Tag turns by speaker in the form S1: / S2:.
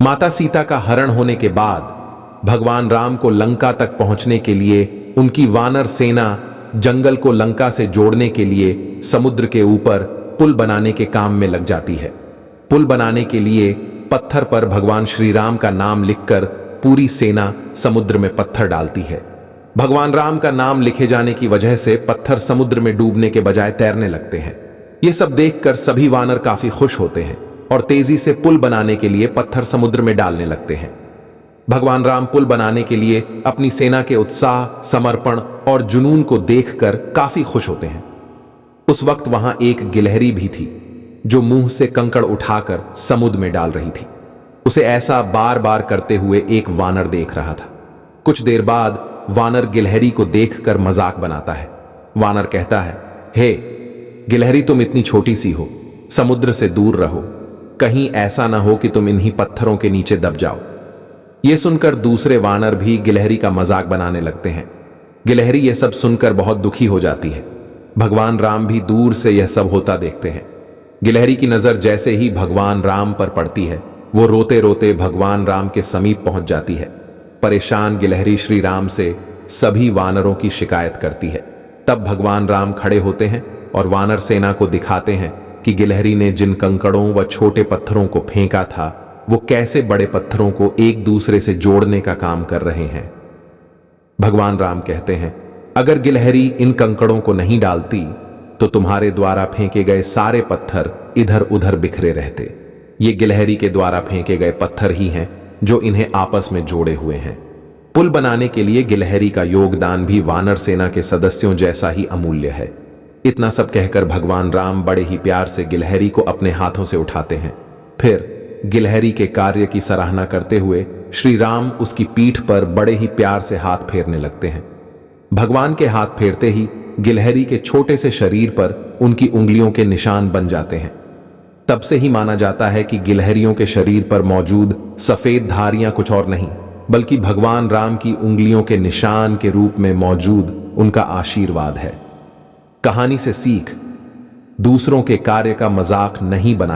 S1: माता सीता का हरण होने के बाद भगवान राम को लंका तक पहुंचने के लिए उनकी वानर सेना जंगल को लंका से जोड़ने के लिए समुद्र के ऊपर पुल बनाने के काम में लग जाती है। पुल बनाने के लिए पत्थर पर भगवान श्री राम का नाम लिखकर पूरी सेना समुद्र में पत्थर डालती है। भगवान राम का नाम लिखे जाने की वजह से पत्थर समुद्र में डूबने के बजाय तैरने लगते हैं। ये सब देखकर सभी वानर काफी खुश होते हैं और तेजी से पुल बनाने के लिए पत्थर समुद्र में डालने लगते हैं। भगवान राम पुल बनाने के लिए अपनी सेना के उत्साह, समर्पण और जुनून को देखकर काफी खुश होते हैं। उस वक्त वहां एक गिलहरी भी थी जो मुंह से कंकड़ उठाकर समुद्र में डाल रही थी। उसे ऐसा बार बार करते हुए एक वानर देख रहा था। कुछ देर बाद वानर गिलहरी को देखकर मजाक बनाता है। वानर कहता है, हे गिलहरी, तुम इतनी छोटी सी हो, समुद्र से दूर रहो, कहीं ऐसा ना हो कि तुम इन्हीं पत्थरों के नीचे दब जाओ। यह सुनकर दूसरे वानर भी गिलहरी का मजाक बनाने लगते हैं। गिलहरी यह सब सुनकर बहुत दुखी हो जाती है। भगवान राम भी दूर से यह सब होता देखते हैं। गिलहरी की नजर जैसे ही भगवान राम पर पड़ती है, वो रोते रोते भगवान राम के समीप पहुंच जाती है। परेशान गिलहरी श्री राम से सभी वानरों की शिकायत करती है। तब भगवान राम खड़े होते हैं और वानर सेना को दिखाते हैं कि गिलहरी ने जिन कंकड़ों व छोटे पत्थरों को फेंका था, वो कैसे बड़े पत्थरों को एक दूसरे से जोड़ने का काम कर रहे हैं। भगवान राम कहते हैं, अगर गिलहरी इन कंकड़ों को नहीं डालती तो तुम्हारे द्वारा फेंके गए सारे पत्थर इधर उधर बिखरे रहते। ये गिलहरी के द्वारा फेंके गए पत्थर ही हैं जो इन्हें आपस में जोड़े हुए हैं। पुल बनाने के लिए गिलहरी का योगदान भी वानर सेना के सदस्यों जैसा ही अमूल्य है। इतना सब कहकर भगवान राम बड़े ही प्यार से गिलहरी को अपने हाथों से उठाते हैं। फिर गिलहरी के कार्य की सराहना करते हुए श्री राम उसकी पीठ पर बड़े ही प्यार से हाथ फेरने लगते हैं। भगवान के हाथ फेरते ही गिलहरी के छोटे से शरीर पर उनकी उंगलियों के निशान बन जाते हैं। तब से ही माना जाता है कि गिलहरियों के शरीर पर मौजूद सफेद धारियां कुछ और नहीं बल्कि भगवान राम की उंगलियों के निशान के रूप में मौजूद उनका आशीर्वाद है। कहानी से सीख, दूसरों के कार्य का मजाक नहीं बना